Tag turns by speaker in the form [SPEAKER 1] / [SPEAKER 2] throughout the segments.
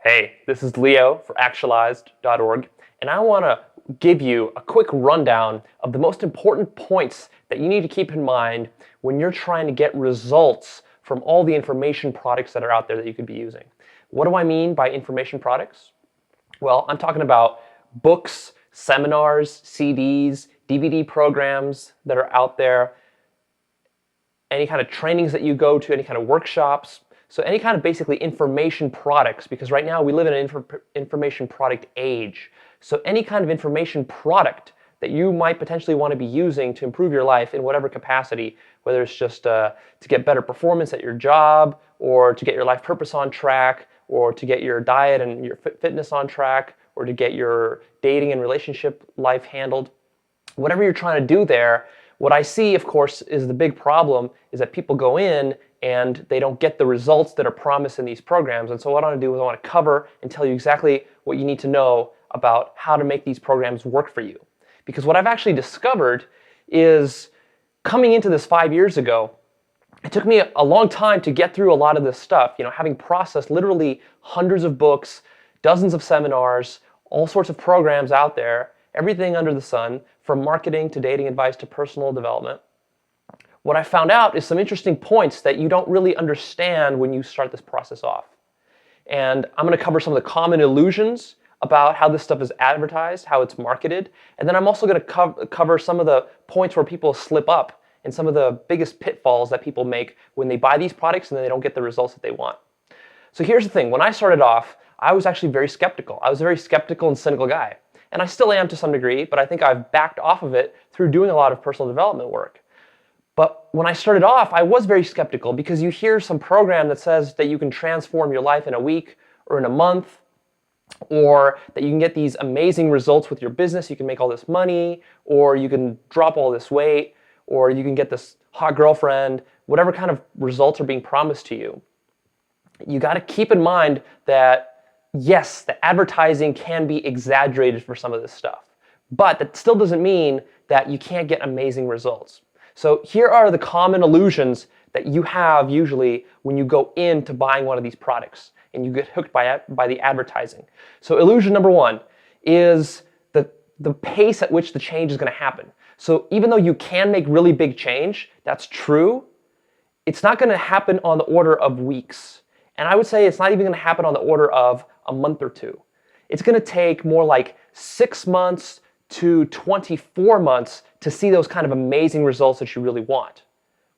[SPEAKER 1] Hey, this is Leo for Actualized.org, and I want to give you a quick rundown of the most important points that you need to keep in mind when you're trying to get results from all the information products that are out there that you could be using. What do I mean by information products? Well, I'm talking about books, seminars, CDs, DVD programs that are out there, any kind of trainings that you go to, any kind of workshops. So any kind of basically information products, because right now we live in an information product age. So any kind of information product that you might potentially want to be using to improve your life in whatever capacity, whether it's just to get better performance at your job, or to get your life purpose on track, or to get your diet and your fitness on track, or to get your dating and relationship life handled. Whatever you're trying to do there, what I see, of course, is the big problem is that people go in and they don't get the results that are promised in these programs. And so what I want to do is I want to cover and tell you exactly what you need to know about how to make these programs work for you. Because what I've actually discovered is coming into this 5 years ago, it took me a long time to get through a lot of this stuff, having processed literally hundreds of books, dozens of seminars, all sorts of programs out there, everything under the sun, from marketing to dating advice to personal development. What I found out is some interesting points that you don't really understand when you start this process off. And I'm going to cover some of the common illusions about how this stuff is advertised, how it's marketed, and then I'm also going to cover some of the points where people slip up and some of the biggest pitfalls that people make when they buy these products and then they don't get the results that they want. So here's the thing. When I started off, I was actually very skeptical. I was a very skeptical and cynical guy. And I still am to some degree, but I think I've backed off of it through doing a lot of personal development work. But when I started off, I was very skeptical because you hear some program that says that you can transform your life in a week or in a month, or that you can get these amazing results with your business, you can make all this money, or you can drop all this weight, or you can get this hot girlfriend, whatever kind of results are being promised to you. You got to keep in mind that yes, the advertising can be exaggerated for some of this stuff, but that still doesn't mean that you can't get amazing results. So here are the common illusions that you have usually when you go into buying one of these products and you get hooked by the advertising. So illusion number one is the pace at which the change is going to happen. So even though you can make really big change, that's true, it's not going to happen on the order of weeks. And I would say it's not even going to happen on the order of a month or two. It's going to take more like 6 months to 24 months to see those kind of amazing results that you really want,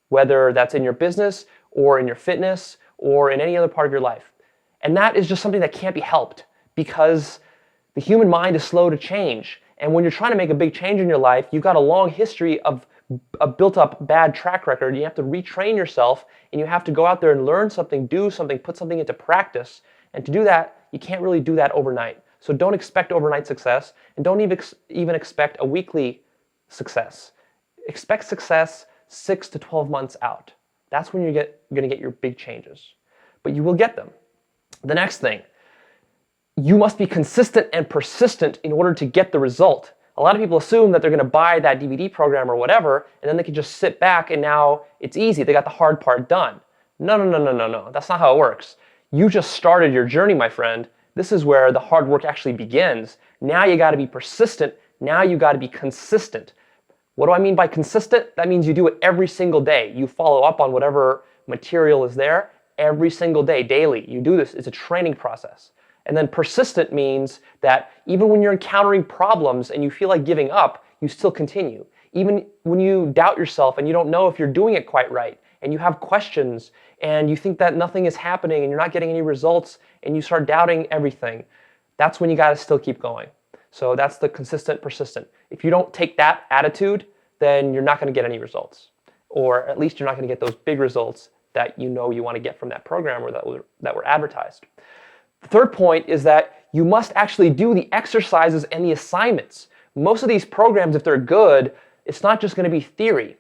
[SPEAKER 1] whether that's in your business or in your fitness or in any other part of your life. And that is just something that can't be helped because the human mind is slow to change. And when you're trying to make a big change in your life, you've got a long history of a built-up bad track record. You have to retrain yourself, and you have to go out there and learn something, do something, put something into practice. And to do that, you can't really do that overnight. So don't expect overnight success, and don't even expect a weekly success. Expect success 6 to 12 months out. That's when you're going to get your big changes. But you will get them. The next thing, you must be consistent and persistent in order to get the result. A lot of people assume that they're going to buy that DVD program or whatever, and then they can just sit back and now it's easy. They got the hard part done. No. That's not how it works. You just started your journey, my friend. This is where the hard work actually begins. Now you got to be persistent. Now you got to be consistent. What do I mean by consistent? That means you do it every single day. You follow up on whatever material is there every single day, daily. You do this. It's a training process. And then persistent means that even when you're encountering problems and you feel like giving up, you still continue. Even when you doubt yourself and you don't know if you're doing it quite right, and you have questions, and you think that nothing is happening and you're not getting any results, and you start doubting everything, that's when you got to still keep going. So that's the consistent, persistent. If you don't take that attitude, then you're not going to get any results. Or at least you're not going to get those big results that you know you want to get from that program or that were advertised. The third point is that you must actually do the exercises and the assignments. Most of these programs, if they're good, it's not just going to be theory.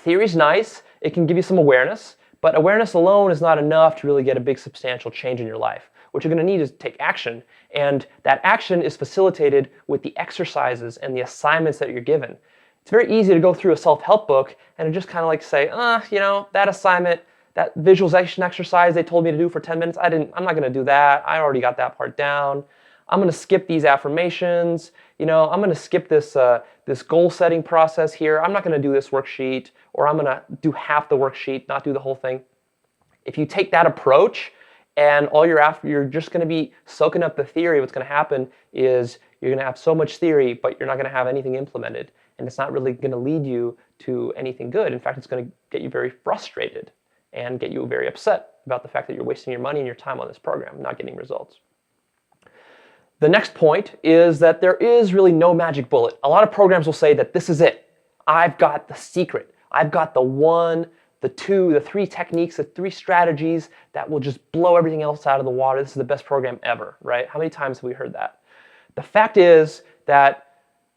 [SPEAKER 1] Theory's nice, it can give you some awareness, but awareness alone is not enough to really get a big substantial change in your life. What you're going to need is to take action, and that action is facilitated with the exercises and the assignments that you're given. It's very easy to go through a self-help book and just kind of like say, that assignment, that visualization exercise they told me to do for 10 minutes, I'm not going to do that. I already got that part down. I'm going to skip these affirmations. I'm going to skip this this goal setting process here. I'm not going to do this worksheet, or I'm going to do half the worksheet, not do the whole thing. If you take that approach and all you're after, you're just going to be soaking up the theory, what's going to happen is you're going to have so much theory, but you're not going to have anything implemented. And it's not really going to lead you to anything good. In fact, it's going to get you very frustrated and get you very upset about the fact that you're wasting your money and your time on this program, not getting results. The next point is that there is really no magic bullet. A lot of programs will say that this is it. I've got the secret. I've got the one, the two, the three techniques, the three strategies that will just blow everything else out of the water. This is the best program ever, right? How many times have we heard that? The fact is that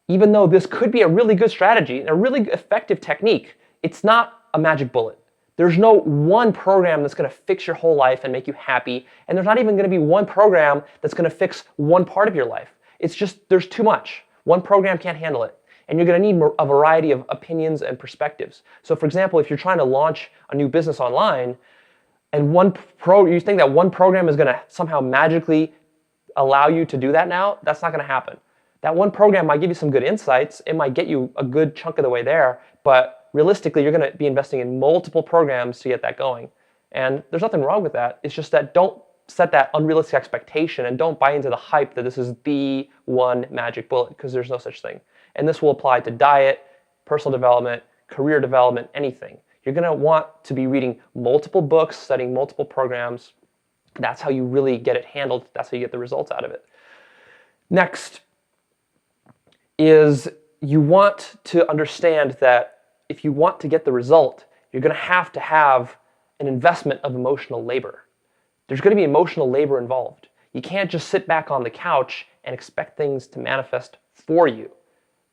[SPEAKER 1] even though this could be a really good strategy and a really effective technique, it's not a magic bullet. There's no one program that's going to fix your whole life and make you happy, and there's not even going to be one program that's going to fix one part of your life. It's just, there's too much. One program can't handle it, and you're going to need a variety of opinions and perspectives. So for example, if you're trying to launch a new business online, and you think that one program is going to somehow magically allow you to do that now, that's not going to happen. That one program might give you some good insights, it might get you a good chunk of the way there, but realistically, you're going to be investing in multiple programs to get that going. And there's nothing wrong with that. It's just that don't set that unrealistic expectation and don't buy into the hype that this is the one magic bullet, because there's no such thing. And this will apply to diet, personal development, career development, anything. You're going to want to be reading multiple books, studying multiple programs. That's how you really get it handled. That's how you get the results out of it. Next is you want to understand that if you want to get the result, you're going to have an investment of emotional labor. There's going to be emotional labor involved. You can't just sit back on the couch and expect things to manifest for you.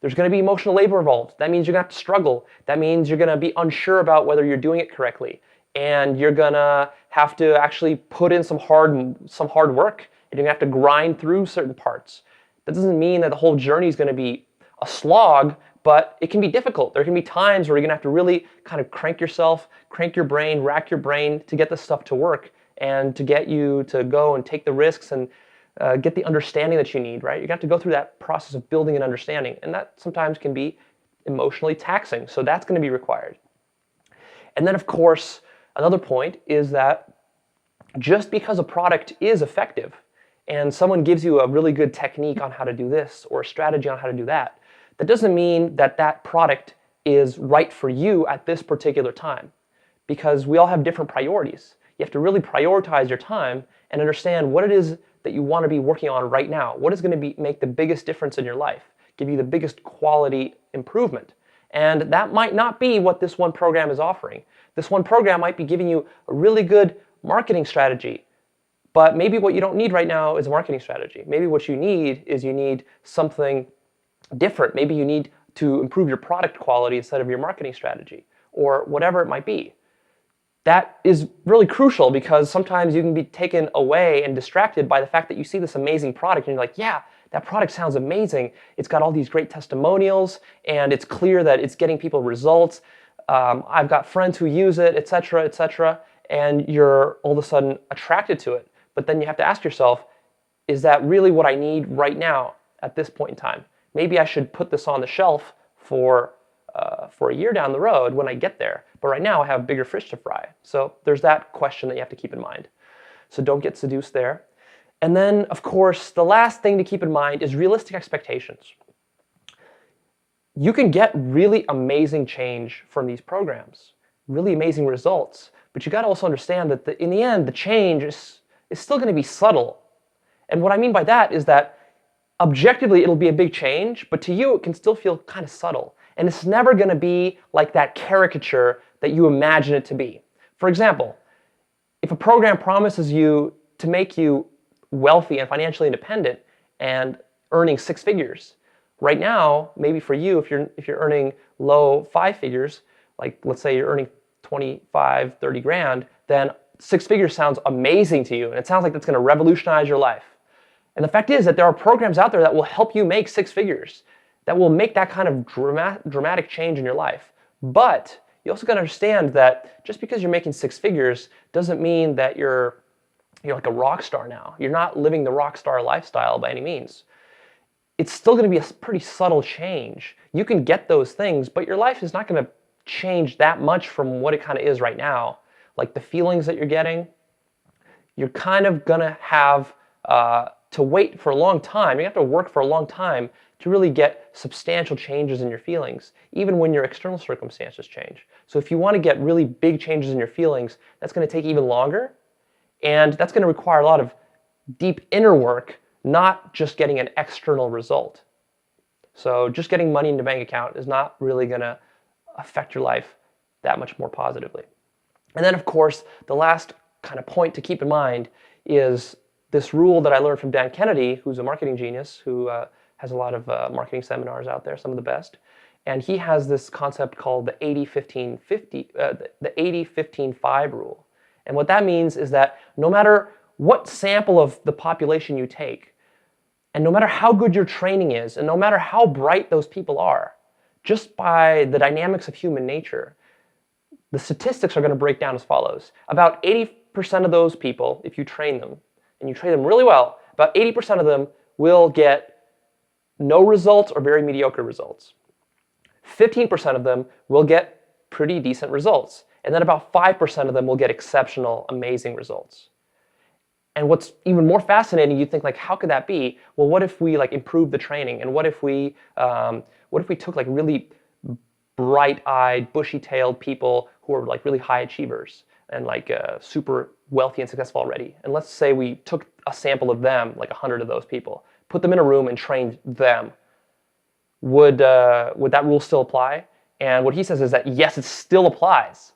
[SPEAKER 1] There's going to be emotional labor involved. That means you're going to have to struggle. That means you're going to be unsure about whether you're doing it correctly. And you're going to have to actually put in some hard work. And you're going to have to grind through certain parts. That doesn't mean that the whole journey is going to be a slog, but it can be difficult. There can be times where you're going to have to really kind of crank yourself, crank your brain, rack your brain to get this stuff to work and to get you to go and take the risks and get the understanding that you need, right? You're going to have to go through that process of building an understanding, and that sometimes can be emotionally taxing, so that's going to be required. And then, of course, another point is that just because a product is effective and someone gives you a really good technique on how to do this or a strategy on how to do that, that doesn't mean that that product is right for you at this particular time, because we all have different priorities. You have to really prioritize your time and understand what it is that you want to be working on right now. What is going to make the biggest difference in your life, give you the biggest quality improvement. And that might not be what this one program is offering. This one program might be giving you a really good marketing strategy, but maybe what you don't need right now is a marketing strategy. Maybe what you need something different. Maybe you need to improve your product quality instead of your marketing strategy, or whatever it might be. That is really crucial, because sometimes you can be taken away and distracted by the fact that you see this amazing product and you're like, yeah, that product sounds amazing. It's got all these great testimonials and it's clear that it's getting people results. I've got friends who use it, etc., and you're all of a sudden attracted to it. But then you have to ask yourself, is that really what I need right now at this point in time? Maybe I should put this on the shelf for a year down the road when I get there. But right now I have bigger fish to fry. So there's that question that you have to keep in mind. So don't get seduced there. And then, of course, the last thing to keep in mind is realistic expectations. You can get really amazing change from these programs, really amazing results. But you got to also understand that in the end, the change is still going to be subtle. And what I mean by that is that objectively, it'll be a big change, but to you, it can still feel kind of subtle. And it's never going to be like that caricature that you imagine it to be. For example, if a program promises you to make you wealthy and financially independent and earning 6 figures, right now, maybe for you, if you're earning low 5 figures, like let's say you're earning 25, 30 grand, then 6 figures sounds amazing to you, and it sounds like that's going to revolutionize your life. And the fact is that there are programs out there that will help you make 6 figures, that will make that kind of dramatic change in your life. But you also got to understand that just because you're making six figures doesn't mean that you're like a rock star now. You're not living the rock star lifestyle by any means. It's still going to be a pretty subtle change. You can get those things, but your life is not going to change that much from what it kind of is right now. Like the feelings that you're getting, you're kind of going to have to wait for a long time. You have to work for a long time to really get substantial changes in your feelings, even when your external circumstances change. So if you want to get really big changes in your feelings, that's going to take even longer, and that's going to require a lot of deep inner work, not just getting an external result. So just getting money in the bank account is not really going to affect your life that much more positively. And then, of course, the last kind of point to keep in mind is this rule that I learned from Dan Kennedy, who's a marketing genius, who has a lot of marketing seminars out there, some of the best. And he has this concept called the 80-15-50, the 80-15-5 rule. And what that means is that no matter what sample of the population you take, and no matter how good your training is, and no matter how bright those people are, just by the dynamics of human nature, the statistics are going to break down as follows. About 80% of those people, if you train them, and you train them really well, about 80% of them will get no results or very mediocre results. 15% of them will get pretty decent results. And then about 5% of them will get exceptional, amazing results. And what's even more fascinating, you think like, how could that be? Well, what if we like improve the training? And what if we took like really bright-eyed, bushy-tailed people who are like really high achievers and like super wealthy and successful already? And let's say we took a sample of them, like 100 of those people, put them in a room and trained them. Would that rule still apply? And what he says is that yes, it still applies.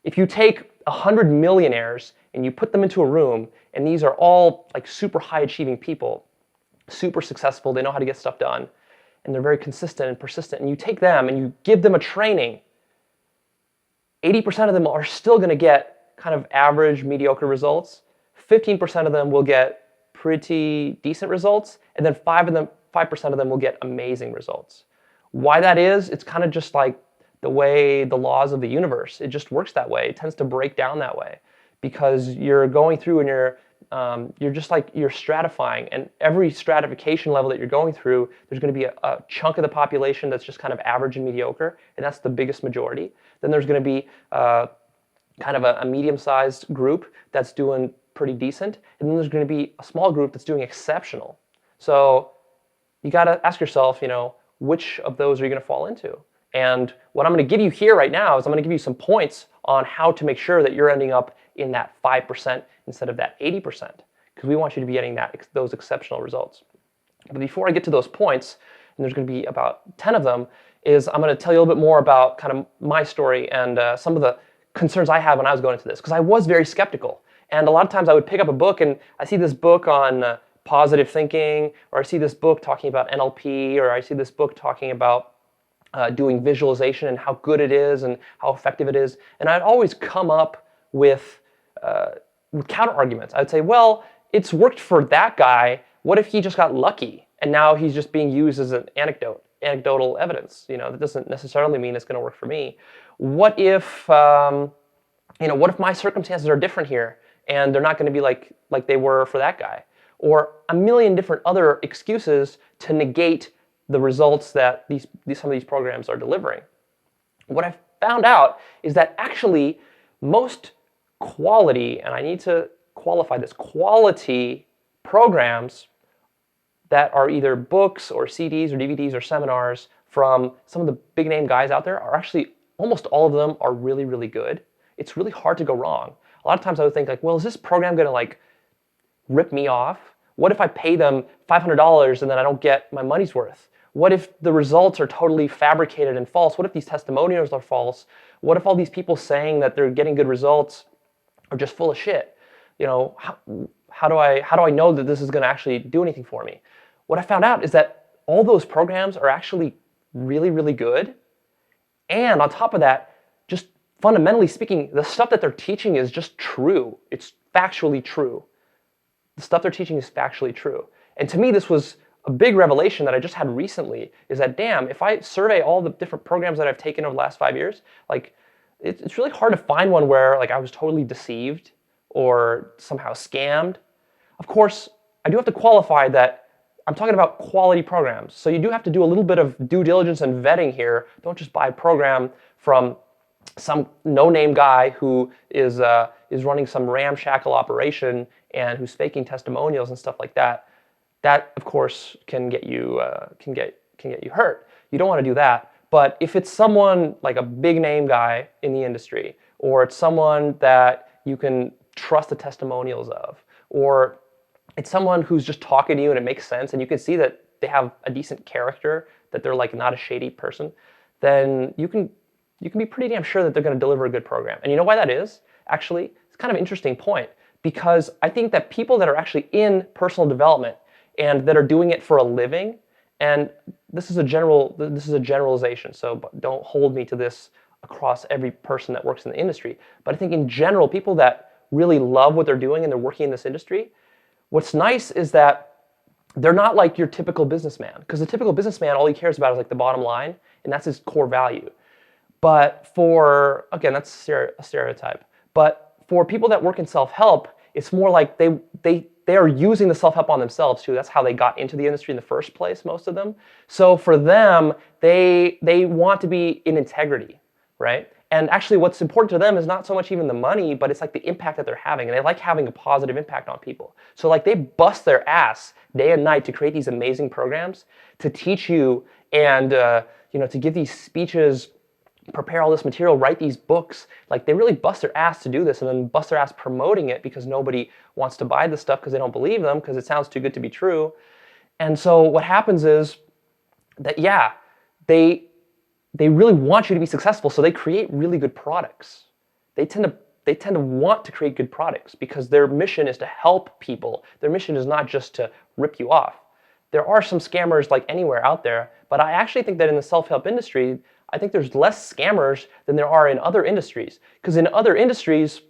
[SPEAKER 1] If you take 100 millionaires and you put them into a room, and these are all like super high achieving people, super successful, they know how to get stuff done, and they're very consistent and persistent, and you take them and you give them a training, 80% of them are still going to get kind of average, mediocre results. 15% of them will get pretty decent results, and then 5% of them will get amazing results. Why that is, it's kind of just like the way the laws of the universe, it just works that way. It tends to break down that way because you're going through and you're just like, you're stratifying, and every stratification level that you're going through, there's going to be a chunk of the population that's just kind of average and mediocre, and that's the biggest majority. Then there's going to be kind of a medium-sized group that's doing pretty decent, and then there's going to be a small group that's doing exceptional. So you got to ask yourself, which of those are you going to fall into? And what I'm going to give you here right now is I'm going to give you some points on how to make sure that you're ending up in that 5% instead of that 80%, because we want you to be getting those exceptional results. But before I get to those points, and there's going to be about 10 of them, is I'm going to tell you a little bit more about kind of my story and some of the concerns I had when I was going into this, because I was very skeptical. And a lot of times I would pick up a book and I see this book on positive thinking, or I see this book talking about NLP, or I see this book talking about doing visualization and how good it is and how effective it is. And I'd always come up with counter arguments. I'd say, well, it's worked for that guy. What if he just got lucky and now he's just being used as an anecdotal evidence? That doesn't necessarily mean it's going to work for me. What if, what if my circumstances are different here and they're not going to be like they were for that guy? Or a million different other excuses to negate the results that some of these programs are delivering. What I found out is that actually most quality, and I need to qualify this, quality programs that are either books or CDs or DVDs or seminars from some of the big name guys out there are actually, almost all of them are really, really good. It's really hard to go wrong. A lot of times I would think like, well, is this program going to like rip me off? What if I pay them $500 and then I don't get my money's worth? What if the results are totally fabricated and false? What if these testimonials are false? What if all these people saying that they're getting good results are just full of shit? How do I know that this is going to actually do anything for me? What I found out is that all those programs are actually really, really good. And on top of that, just fundamentally speaking, the stuff that they're teaching is just true. It's factually true. The stuff they're teaching is factually true. And to me, this was a big revelation that I just had recently, is that, damn, if I survey all the different programs that I've taken over the last 5 years, like it's really hard to find one where like I was totally deceived or somehow scammed. Of course, I do have to qualify that I'm talking about quality programs. So you do have to do a little bit of due diligence and vetting here. Don't just buy a program from some no-name guy who is running some ramshackle operation and who's faking testimonials and stuff like that. That, of course, can get you hurt. You don't want to do that. But if it's someone like a big-name guy in the industry, or it's someone that you can trust the testimonials of, or it's someone who's just talking to you and it makes sense, and you can see that they have a decent character, that they're like not a shady person, then you can be pretty damn sure that they're going to deliver a good program. And you know why that is? Actually, it's kind of an interesting point, because I think that people that are actually in personal development and that are doing it for a living, and this is a generalization, so don't hold me to this across every person that works in the industry, but I think in general, people that really love what they're doing and they're working in this industry, what's nice is that they're not like your typical businessman, because the typical businessman, all he cares about is like the bottom line, and that's his core value. But for, again, that's a stereotype, but for people that work in self-help, it's more like they are using the self-help on themselves too. That's how they got into the industry in the first place, most of them. So for them, they want to be in integrity, right? And actually what's important to them is not so much even the money, but it's like the impact that they're having. And they like having a positive impact on people. So like they bust their ass day and night to create these amazing programs, to teach you and to give these speeches, prepare all this material, write these books. Like they really bust their ass to do this, and then bust their ass promoting it because nobody wants to buy this stuff because they don't believe them, because it sounds too good to be true. And so what happens is that, yeah, they really want you to be successful, so they create really good products. They tend to want to create good products because their mission is to help people. Their mission is not just to rip you off. There are some scammers like anywhere out there, but I actually think that in the self-help industry, I think there's less scammers than there are in other industries. Because in other industries,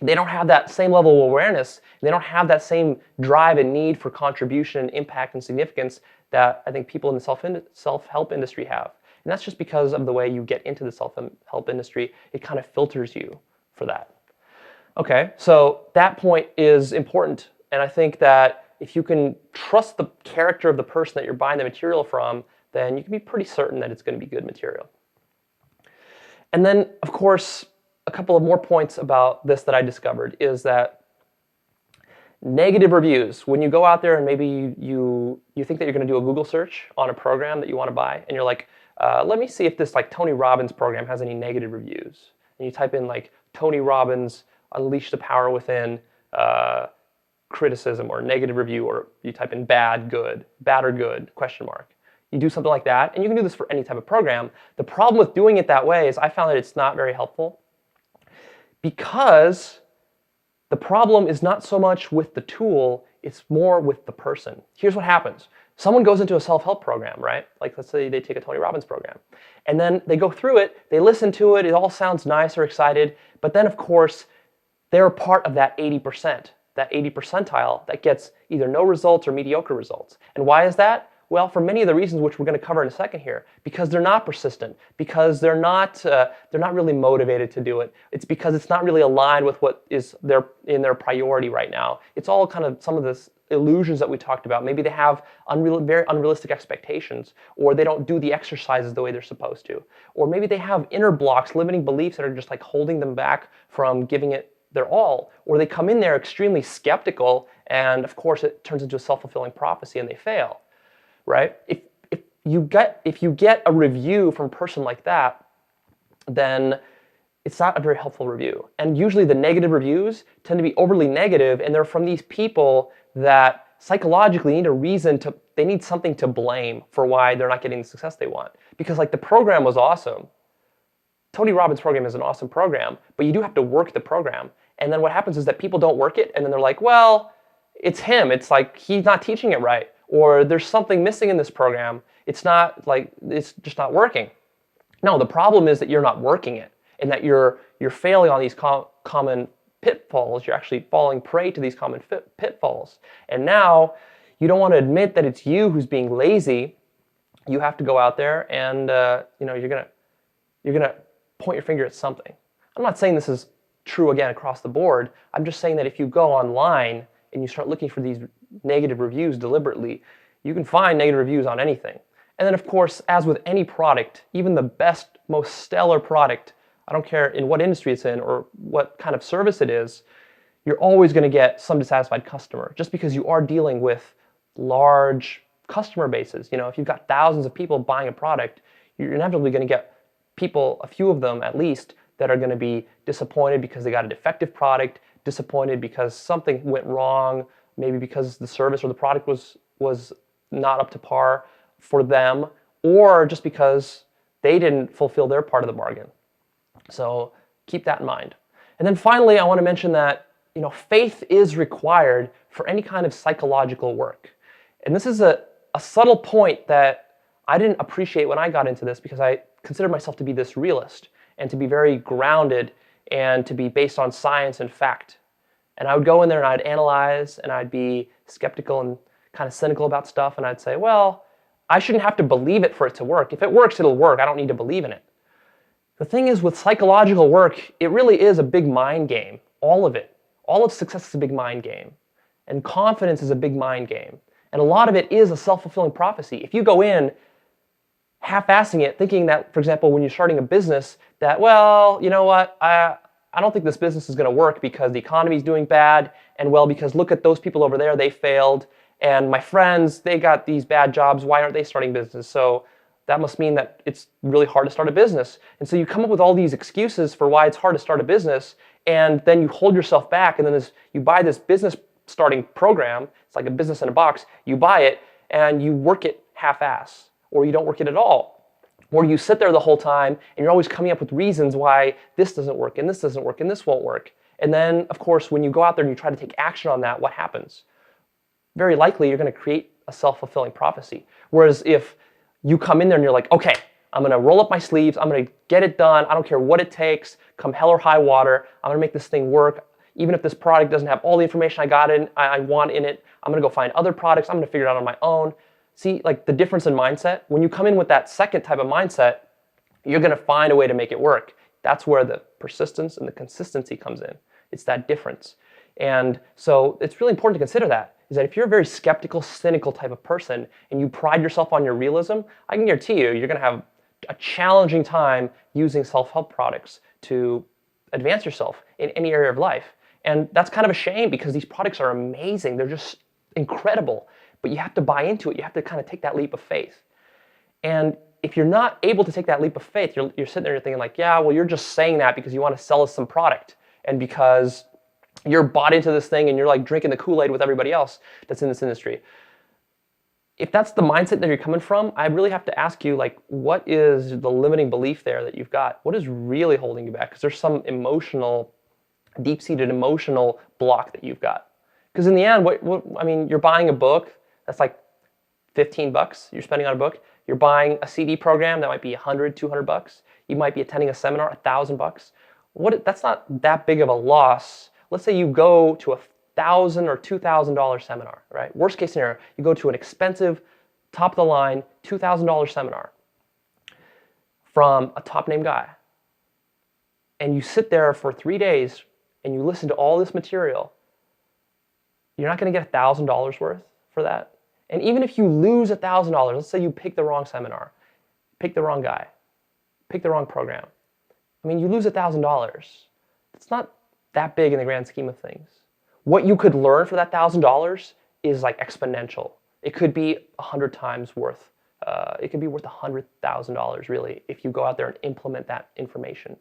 [SPEAKER 1] they don't have that same level of awareness. They don't have that same drive and need for contribution, impact, and significance that I think people in the self-help industry have. And that's just because of the way you get into the self-help industry. It kind of filters you for that. Okay, so that point is important. And I think that if you can trust the character of the person that you're buying the material from, then you can be pretty certain that it's going to be good material. And then, of course, a couple of more points about this that I discovered is that negative reviews, when you go out there and maybe you think that you're going to do a Google search on a program that you want to buy, and you're like, let me see if this like Tony Robbins program has any negative reviews. And you type in like Tony Robbins, Unleash the Power Within, criticism or negative review, or you type in bad or good, question mark. You do something like that, and you can do this for any type of program. The problem with doing it that way is I found that it's not very helpful, because the problem is not so much with the tool, it's more with the person. Here's what happens. Someone goes into a self-help program, right? Like let's say they take a Tony Robbins program, and then they go through it, they listen to it, it all sounds nice or excited, but then of course, they're a part of that 80%, that 80 percentile that gets either no results or mediocre results. And why is that? Well, for many of the reasons which we're going to cover in a second here, because they're not persistent, because they're not really motivated to do it. It's because it's not really aligned with what is in their priority right now. It's all kind of some of the illusions that we talked about. Maybe they have very unrealistic expectations, or they don't do the exercises the way they're supposed to, or maybe they have inner blocks, limiting beliefs that are just like holding them back from giving it their all, or they come in there extremely skeptical, and of course it turns into a self-fulfilling prophecy and they fail. Right? If you get a review from a person like that, then it's not a very helpful review. And usually the negative reviews tend to be overly negative, and they're from these people that psychologically they need something to blame for why they're not getting the success they want. Because like the program was awesome. Tony Robbins' program is an awesome program, but you do have to work the program. And then what happens is that people don't work it, and then they're like, well, it's him. It's like he's not teaching it right. Or there's something missing in this program. It's just not working. No, the problem is that you're not working it, and that you're failing on these common pitfalls. You're actually falling prey to these common pitfalls. And now you don't want to admit that it's you who's being lazy. You have to go out there and you're gonna point your finger at something. I'm not saying this is true again across the board. I'm just saying that if you go online and you start looking for these negative reviews deliberately, you can find negative reviews on anything. And then of course, as with any product, even the best, most stellar product, I don't care in what industry it's in or what kind of service it is, you're always going to get some dissatisfied customer just because you are dealing with large customer bases. If you've got thousands of people buying a product, you're inevitably going to get people, a few of them at least, that are going to be disappointed because they got a defective product, disappointed because something went wrong, maybe because the service or the product was not up to par for them, or just because they didn't fulfill their part of the bargain. So keep that in mind. And then finally, I want to mention that faith is required for any kind of psychological work. And this is a subtle point that I didn't appreciate when I got into this because I considered myself to be this realist and to be very grounded and to be based on science and fact. And I would go in there and I'd analyze and I'd be skeptical and kind of cynical about stuff, and I'd say, well, I shouldn't have to believe it for it to work. If it works, it'll work. I don't need to believe in it. The thing is, with psychological work, it really is a big mind game, all of it. All of success is a big mind game. And confidence is a big mind game. And a lot of it is a self-fulfilling prophecy. If you go in half-assing it, thinking that, for example, when you're starting a business, that, well, you know what, I don't think this business is going to work because the economy is doing bad, and well, because look at those people over there, they failed, and my friends, they got these bad jobs, why aren't they starting business? So that must mean that it's really hard to start a business. And so you come up with all these excuses for why it's hard to start a business, and then you hold yourself back, and then you buy this business starting program. It's like a business in a box. You buy it, and you work it half-ass, or you don't work it at all. Or you sit there the whole time, and you're always coming up with reasons why this doesn't work, and this doesn't work, and this won't work. And then, of course, when you go out there and you try to take action on that, what happens? Very likely, you're going to create a self-fulfilling prophecy. Whereas if you come in there and you're like, okay, I'm going to roll up my sleeves, I'm going to get it done, I don't care what it takes, come hell or high water, I'm going to make this thing work. Even if this product doesn't have all the information I want in it, I'm going to go find other products, I'm going to figure it out on my own. See, like the difference in mindset? When you come in with that second type of mindset, you're going to find a way to make it work. That's where the persistence and the consistency comes in. It's that difference. And so it's really important to consider that, is that if you're a very skeptical, cynical type of person and you pride yourself on your realism, I can guarantee you're going to have a challenging time using self-help products to advance yourself in any area of life. And that's kind of a shame because these products are amazing. They're just incredible. But you have to buy into it. You have to kind of take that leap of faith. And if you're not able to take that leap of faith, you're sitting there thinking like, yeah, well, you're just saying that because you want to sell us some product and because you're bought into this thing and you're like drinking the Kool-Aid with everybody else that's in this industry. If that's the mindset that you're coming from, I really have to ask you, like, what is the limiting belief there that you've got? What is really holding you back? Because there's some deep-seated emotional block that you've got. Because in the end, you're buying a book that's like $15 you're spending on a book. You're buying a CD program that might be $100, $200. You might be attending a seminar, $1,000. That's not that big of a loss. Let's say you go to a $1,000 or $2,000 seminar, right? Worst case scenario, you go to an expensive, top-of-the-line, $2,000 seminar from a top-name guy. And you sit there for 3 days and you listen to all this material. You're not going to get $1,000 worth for that. And even if you lose $1,000, let's say you pick the wrong seminar, pick the wrong guy, pick the wrong program. You lose $1,000. It's not that big in the grand scheme of things. What you could learn for that $1,000 is like exponential. It could be 100 times worth. It could be worth $100,000 really if you go out there and implement that information.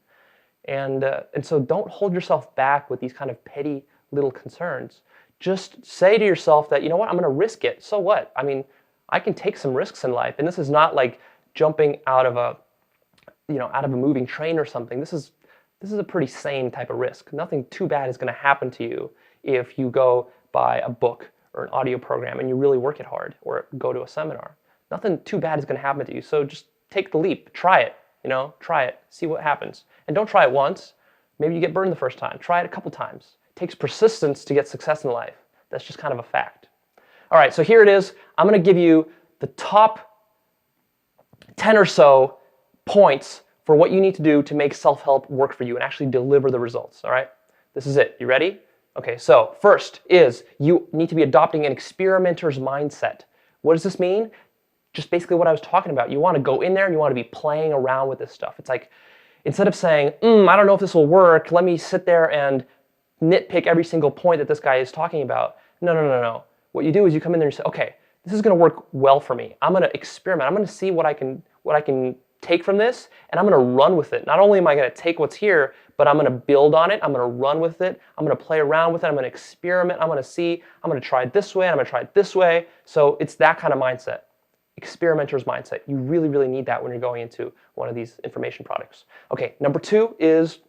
[SPEAKER 1] And so don't hold yourself back with these kind of petty little concerns. Just say to yourself that, you know what, I'm going to risk it. So what? I can take some risks in life, and this is not like jumping out of a moving train or something. This is a pretty sane type of risk. Nothing too bad is going to happen to you if you go buy a book or an audio program and you really work it hard, or go to a seminar. Nothing too bad is going to happen to you. So just take the leap. Try it. Try it. See what happens. And don't try it once. Maybe you get burned the first time. Try it a couple times. It takes persistence to get success in life. That's just kind of a fact. All right, so here it is. I'm going to give you the top 10 or so points for what you need to do to make self-help work for you and actually deliver the results, all right? This is it. You ready? Okay, so first is you need to be adopting an experimenter's mindset. What does this mean? Just basically what I was talking about. You want to go in there and you want to be playing around with this stuff. It's like, instead of saying, I don't know if this will work, let me sit there and nitpick every single point that this guy is talking about. No. What you do is you come in there and you say, okay, this is going to work well for me. I'm going to experiment. I'm going to see what I can take from this, and I'm going to run with it. Not only am I going to take what's here, but I'm going to build on it. I'm going to run with it. I'm going to play around with it. I'm going to experiment. I'm going to see. I'm going to try it this way. I'm going to try it this way. So it's that kind of mindset. Experimenter's mindset. You really, really need that when you're going into one of these information products. Okay, number 2 is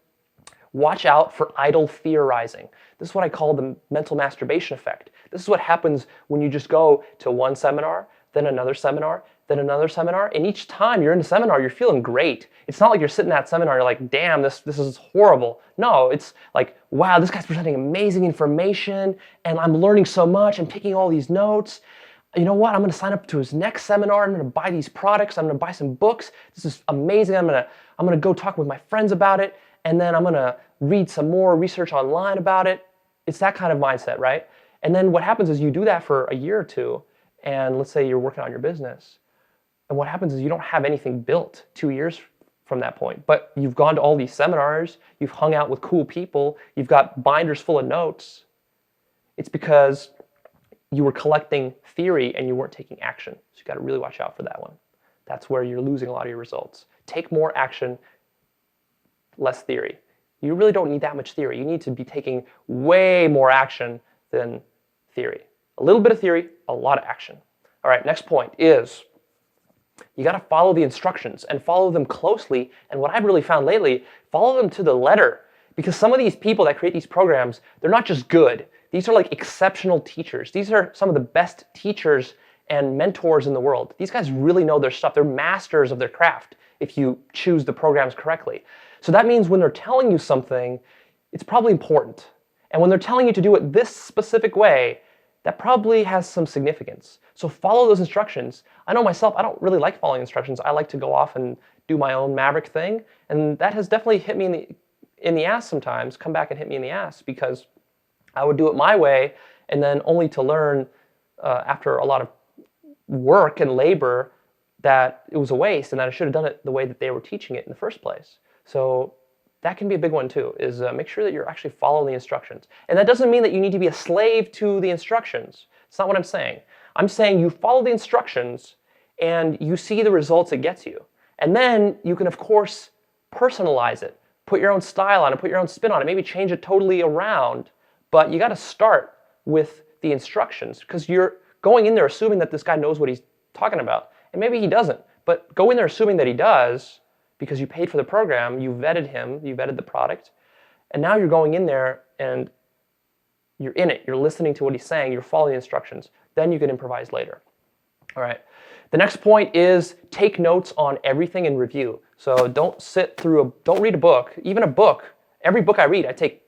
[SPEAKER 1] watch out for idle theorizing. This is what I call the mental masturbation effect. This is what happens when you just go to one seminar, then another seminar, then another seminar, and each time you're in a seminar, you're feeling great. It's not like you're sitting in that seminar, you're like, damn, this is horrible. No, it's like, wow, this guy's presenting amazing information, and I'm learning so much, I'm taking all these notes. You know what, I'm going to sign up to his next seminar, I'm going to buy these products, I'm going to buy some books, this is amazing, I'm going to go talk with my friends about it, and then I'm going to read some more research online about it. It's that kind of mindset, right? And then what happens is you do that for a year or two, and let's say you're working on your business, and what happens is you don't have anything built 2 years from that point, but you've gone to all these seminars, you've hung out with cool people, you've got binders full of notes. It's because you were collecting theory and you weren't taking action. So you got to really watch out for that one. That's where you're losing a lot of your results. Take more action, less theory. You really don't need that much theory. You need to be taking way more action than theory. A little bit of theory, a lot of action. All right, next point is you got to follow the instructions and follow them closely. And what I've really found lately, follow them to the letter. Because some of these people that create these programs, they're not just good. These are like exceptional teachers. These are some of the best teachers and mentors in the world. These guys really know their stuff. They're masters of their craft if you choose the programs correctly. So that means when they're telling you something, it's probably important. And when they're telling you to do it this specific way, that probably has some significance. So follow those instructions. I know myself, I don't really like following instructions. I like to go off and do my own maverick thing. And that has definitely hit me in the ass sometimes, come back and hit me in the ass, because I would do it my way and then only to learn after a lot of work and labor that it was a waste and that I should have done it the way that they were teaching it in the first place. So that can be a big one too, is make sure that you're actually following the instructions. And that doesn't mean that you need to be a slave to the instructions. It's not what I'm saying. I'm saying you follow the instructions and you see the results it gets you. And then you can, of course, personalize it. Put your own style on it, put your own spin on it, maybe change it totally around. But you got to start with the instructions, because you're going in there assuming that this guy knows what he's talking about. And maybe he doesn't. But go in there assuming that he does, because you paid for the program, you vetted him, you vetted the product. And now you're going in there and you're in it. You're listening to what he's saying. You're following the instructions. Then you can improvise later. All right. The next point is take notes on everything and review. So don't read a book, even a book. Every book I read, I take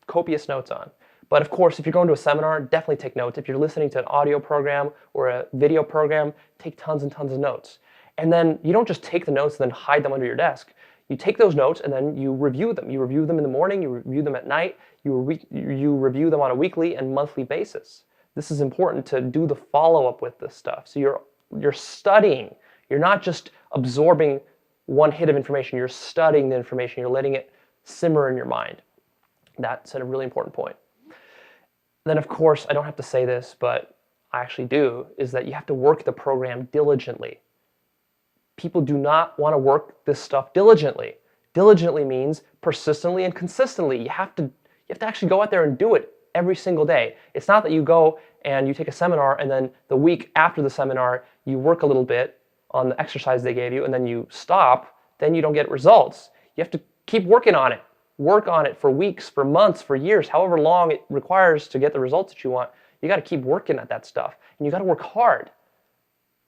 [SPEAKER 1] copious notes on. But of course, if you're going to a seminar, definitely take notes. If you're listening to an audio program or a video program, take tons and tons of notes. And then you don't just take the notes and then hide them under your desk. You take those notes and then you review them. You review them in the morning, you review them at night, you review them on a weekly and monthly basis. This is important to do the follow-up with this stuff. So you're studying. You're not just absorbing one hit of information. You're studying the information. You're letting it simmer in your mind. That's a really important point. Then, of course, I don't have to say this, but I actually do, is that you have to work the program diligently. People do not want to work this stuff diligently. Diligently means persistently and consistently. You have to actually go out there and do it every single day. It's not that you go and you take a seminar and then the week after the seminar you work a little bit on the exercise they gave you and then you stop, then you don't get results. You have to keep working on it. Work on it for weeks, for months, for years, however long it requires to get the results that you want. You got to keep working at that stuff. And you got to work hard,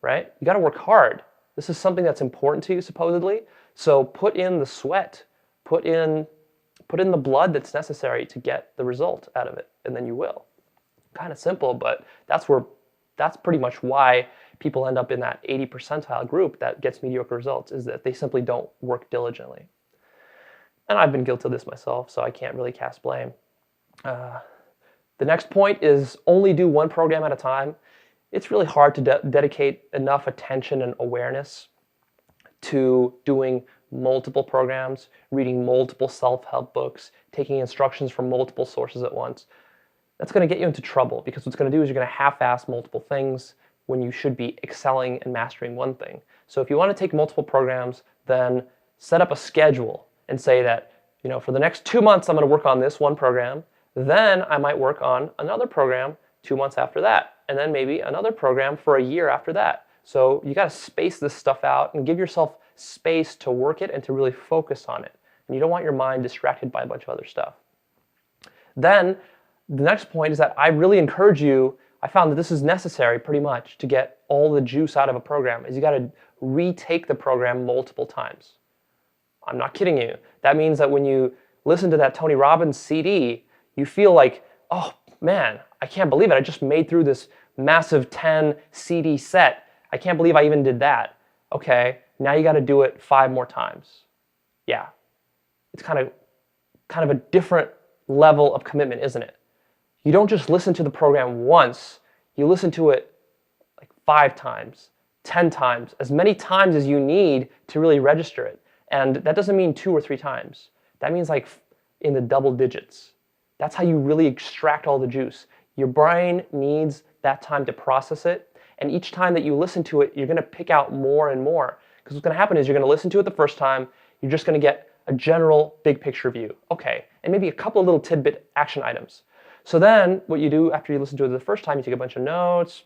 [SPEAKER 1] right? You got to work hard. This is something that's important to you, supposedly. So put in the sweat, put in the blood that's necessary to get the result out of it, and then you will. Kind of simple, but that's where that's pretty much why people end up in that 80 percentile group that gets mediocre results, is that they simply don't work diligently. And I've been guilty of this myself, so I can't really cast blame. The next point is only do one program at a time. It's really hard to dedicate enough attention and awareness to doing multiple programs, reading multiple self-help books, taking instructions from multiple sources at once. That's going to get you into trouble, because what's going to do is you're going to half-ass multiple things when you should be excelling and mastering one thing. So if you want to take multiple programs, then set up a schedule and say that, for the next 2 months I'm going to work on this one program, then I might work on another program 2 months after that, and then maybe another program for a year after that. So you got to space this stuff out and give yourself space to work it and to really focus on it. And you don't want your mind distracted by a bunch of other stuff. Then the next point is that I really encourage you, I found that this is necessary pretty much to get all the juice out of a program, is you got to retake the program multiple times. I'm not kidding you. That means that when you listen to that Tony Robbins CD, you feel like, oh man, I can't believe it. I just made through this massive 10 CD set. I can't believe I even did that. Okay, now you got to do it 5 more times. Yeah, it's kind of a different level of commitment, isn't it? You don't just listen to the program once, you listen to it like 5 times, 10 times, as many times as you need to really register it. And that doesn't mean 2 or 3 times. That means like in the double digits. That's how you really extract all the juice. Your brain needs that time to process it, and each time that you listen to it, you're going to pick out more and more. Because what's going to happen is you're going to listen to it the first time, you're just going to get a general big picture view. Okay, and maybe a couple of little tidbit action items. So then what you do after you listen to it the first time, you take a bunch of notes,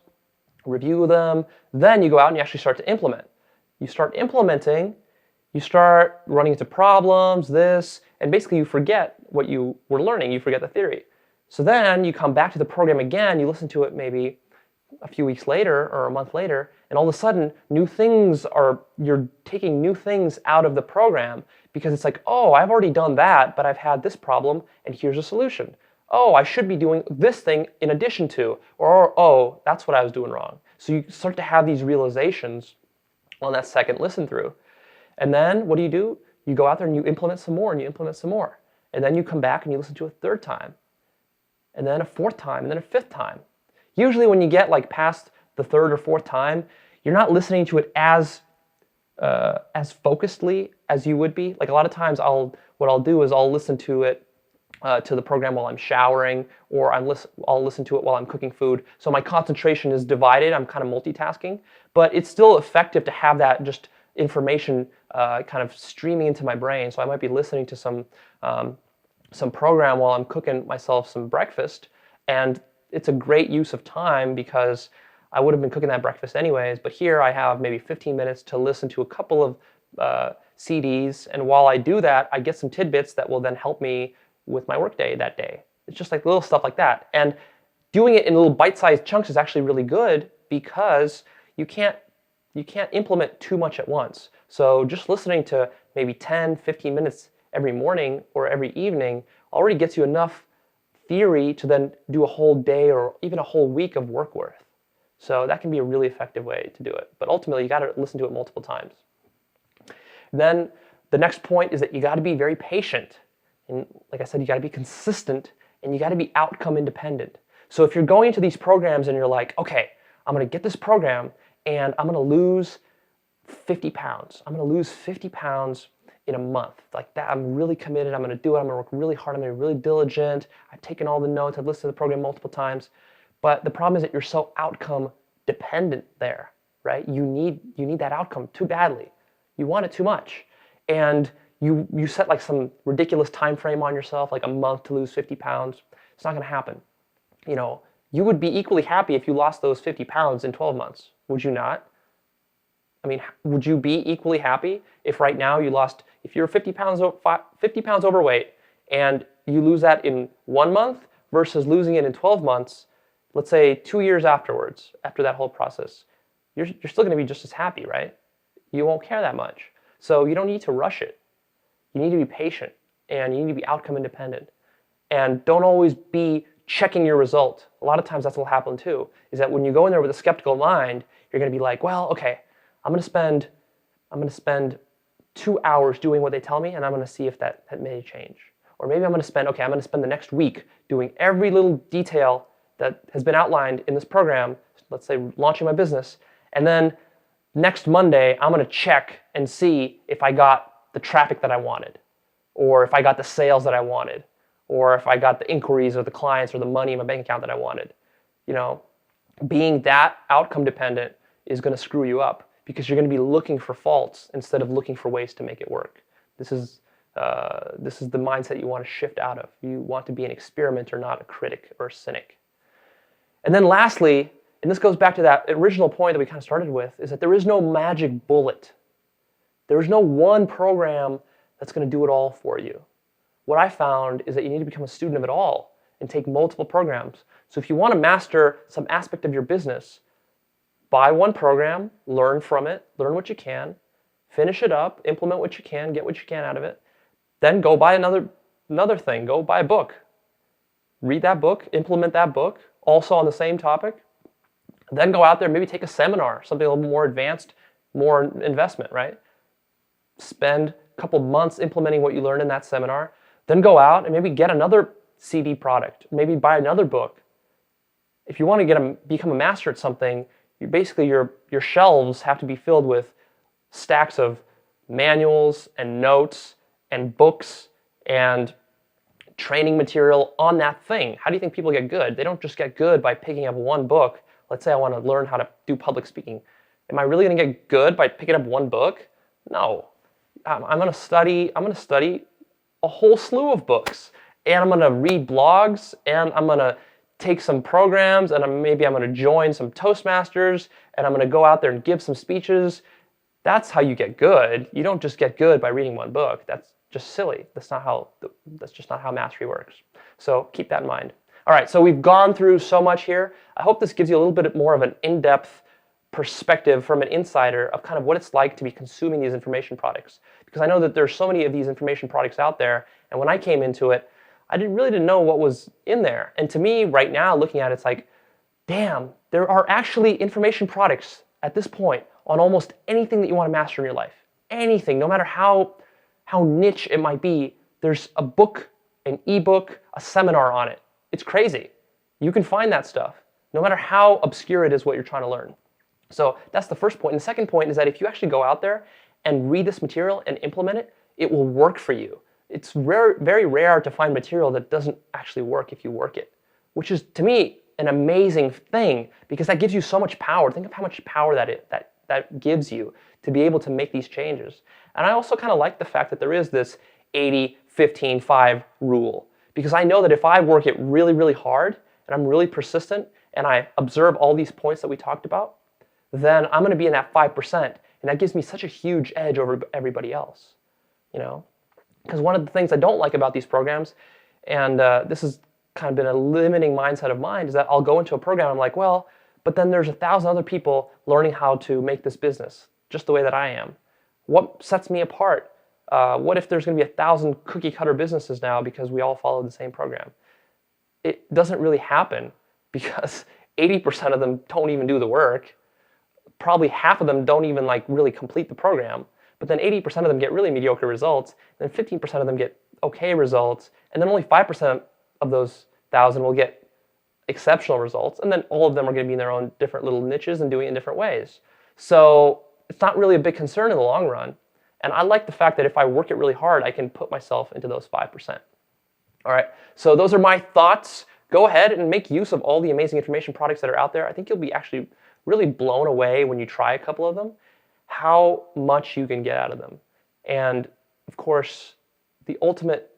[SPEAKER 1] review them, then you go out and you actually start to implement. You start implementing, you start running into problems, and basically you forget what you were learning, you forget the theory. So then you come back to the program again, you listen to it maybe a few weeks later or a month later, and all of a sudden you're taking new things out of the program, because it's like, oh, I've already done that, but I've had this problem, and here's a solution. Oh, I should be doing this thing in addition to, or oh, that's what I was doing wrong. So you start to have these realizations on that second listen through. And then what do? You go out there and you implement some more and you implement some more. And then you come back and you listen to a 3rd time, and then a 4th time, and then a 5th time. Usually when you get like past the 3rd or 4th time, you're not listening to it as focusedly as you would be. Like a lot of times what I'll do is I'll listen to it to the program while I'm showering, or I'll listen to it while I'm cooking food. So my concentration is divided. I'm kind of multitasking, but it's still effective to have that just information kind of streaming into my brain. So I might be listening to some program while I'm cooking myself some breakfast, and it's a great use of time because I would have been cooking that breakfast anyways, but here I have maybe 15 minutes to listen to a couple of CDs, and while I do that, I get some tidbits that will then help me with my workday that day. It's just like little stuff like that. And doing it in little bite-sized chunks is actually really good, because you can't implement too much at once. So just listening to maybe 10, 15 minutes every morning or every evening already gets you enough theory to then do a whole day or even a whole week of work worth. So that can be a really effective way to do it. But ultimately, you got to listen to it multiple times. Then the next point is that you got to be very patient. And like I said, you got to be consistent, and you got to be outcome independent. So if you're going into these programs and you're like, okay, I'm going to get this program and I'm going to lose 50 pounds. I'm going to lose 50 pounds in a month. Like that, I'm really committed. I'm going to do it. I'm going to work really hard. I'm going to be really diligent. I've taken all the notes. I've listened to the program multiple times. But the problem is that you're so outcome dependent there, right? You need that outcome too badly. You want it too much. And you set like some ridiculous time frame on yourself, like a month to lose 50 pounds. It's not going to happen. You would be equally happy if you lost those 50 pounds in 12 months. Would you not? I mean, would you be equally happy if right now if you're 50 pounds overweight and you lose that in 1 month versus losing it in 12 months, let's say 2 years afterwards, after that whole process, you're still going to be just as happy, right? You won't care that much. So you don't need to rush it. You need to be patient, and you need to be outcome independent. And don't always be checking your result. A lot of times that's what will happen too, is that when you go in there with a skeptical mind, you're going to be like, well, okay, I'm going to spend 2 hours doing what they tell me, and I'm going to see if that may change. Or maybe I'm going to spend the next week doing every little detail that has been outlined in this program, let's say launching my business, and then next Monday, I'm going to check and see if I got the traffic that I wanted, or if I got the sales that I wanted, or if I got the inquiries or the clients or the money in my bank account that I wanted. Being that outcome dependent is going to screw you up because you're going to be looking for faults instead of looking for ways to make it work. This is the mindset you want to shift out of. You want to be an experimenter, not a critic or a cynic. And then lastly, and this goes back to that original point that we kind of started with, is that there is no magic bullet. There is no one program that's going to do it all for you. What I found is that you need to become a student of it all and take multiple programs. So if you want to master some aspect of your business, buy one program, learn from it, learn what you can, finish it up, implement what you can, get what you can out of it, then go buy another thing, go buy a book. Read that book, implement that book, also on the same topic. Then go out there, maybe take a seminar, something a little more advanced, more investment, right? Spend a couple months implementing what you learned in that seminar. Then go out and maybe get another CD product, maybe buy another book. If you want to become a master at something, your shelves have to be filled with stacks of manuals and notes and books and training material on that thing. How do you think people get good? They don't just get good by picking up one book. Let's say I want to learn how to do public speaking. Am I really going to get good by picking up one book? No. I'm going to study a whole slew of books, and I'm going to read blogs, and I'm going to take some programs, and maybe I'm going to join some Toastmasters, and I'm going to go out there and give some speeches. That's how you get good. You don't just get good by reading one book. That's just silly. That's just not how mastery works. So keep that in mind. All right, so we've gone through so much here. I hope this gives you a little bit more of an in-depth perspective from an insider of kind of what it's like to be consuming these information products. Because I know that there's so many of these information products out there, and when I came into it, I really didn't know what was in there. And to me, right now, looking at it, it's like, damn, there are actually information products at this point on almost anything that you want to master in your life. Anything, no matter how niche it might be, there's a book, an ebook, a seminar on it. It's crazy. You can find that stuff, no matter how obscure it is what you're trying to learn. So that's the first point. And the second point is that if you actually go out there and read this material and implement it, it will work for you. It's very rare to find material that doesn't actually work if you work it, which is, to me, an amazing thing because that gives you so much power. Think of how much power that gives you to be able to make these changes. And I also kind of like the fact that there is this 80-15-5 rule because I know that if I work it really, really hard and I'm really persistent and I observe all these points that we talked about, then I'm going to be in that 5%, and that gives me such a huge edge over everybody else, Because one of the things I don't like about these programs, and this has kind of been a limiting mindset of mine, is that I'll go into a program and I'm like, well, but then there's 1,000 other people learning how to make this business just the way that I am. What sets me apart? What if there's going to be 1,000 cookie cutter businesses now because we all follow the same program? It doesn't really happen because 80% of them don't even do the work. Probably half of them don't even really complete the program, but then 80% of them get really mediocre results, and then 15% of them get okay results, and then only 5% of those 1,000 will get exceptional results, and then all of them are going to be in their own different little niches and doing it in different ways. So it's not really a big concern in the long run, and I like the fact that if I work it really hard, I can put myself into those 5%. All right, so those are my thoughts. Go ahead and make use of all the amazing information products that are out there. I think you'll be actually really blown away when you try a couple of them, how much you can get out of them. And of course, the ultimate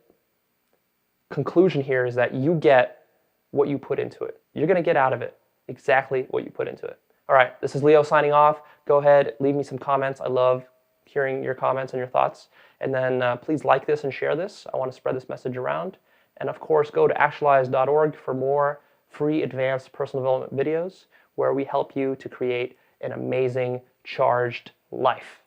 [SPEAKER 1] conclusion here is that you get what you put into it. You're going to get out of it exactly what you put into it. All right, this is Leo signing off. Go ahead, leave me some comments. I love hearing your comments and your thoughts. And then please like this and share this. I want to spread this message around. And of course, go to Actualized.org for more free advanced personal development videos where we help you to create an amazing, charged life.